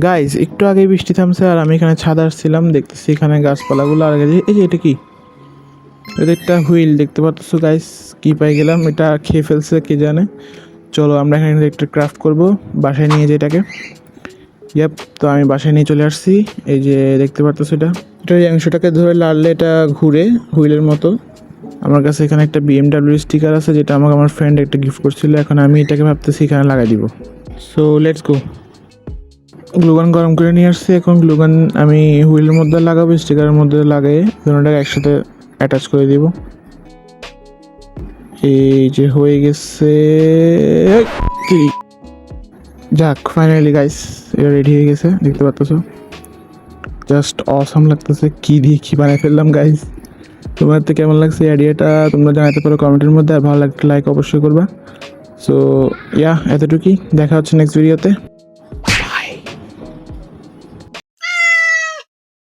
Guys একটু আগে বৃষ্টি থামছে আর আমি এখানে ছাদ আসছিলাম, দেখতেছি এখানে গাছপালাগুলো আর এই যে এটা কি, এটা একটা হুইল দেখতে পাচ্ছ গাইস। কি পাই গেলাম, এটা খেয়ে ফেলছে কে জানে। চলো আমরা এখানে একটা ক্রাফট করব, বাসায় নিয়ে যাই এটাকে। ইয়াপ, তো আমি বাসায় নিয়ে চলে আসছি। এই যে দেখতে পাচ্ছ এটা এই অংশটাকে ধরে লাড়লে এটা ঘুরে হুইলের মতো। আমার কাছে এখানে একটা BMW স্টিকার আছে, যেটা আমাকে আমার ফ্রেন্ড একটা গিফট করছিল। এখন আমি এটাকে ভাবতেছি এখানে লাগাই দিব। So let's go. গ্লুগান গরম করে নিয়ে আসছি, এখন গ্লুগান আমি হুইলের মধ্যে লাগাবো, স্টিকারের মধ্যে লাগিয়ে দুটোটাকে একসাথে অ্যাটাচ করে দিব। এই যে হয়ে গেছে। কি, যাক ফাইনালি গাইস, এটা রেডি হয়ে গেছে, দেখতে পাচ্ছ। জাস্ট অসাম লাগতেছে, কি দিয়ে কি বানাই ফেললাম গাইস। তোমার তো কেমন লাগছে আইডিয়াটা তোমরা জানাতে পারো কমেন্টের মধ্যে, আর ভালো লাগলে লাইক অবশ্যই করবা। সো ইয়া, এতটুকুই, দেখা হচ্ছে নেক্সট ভিডিওতে।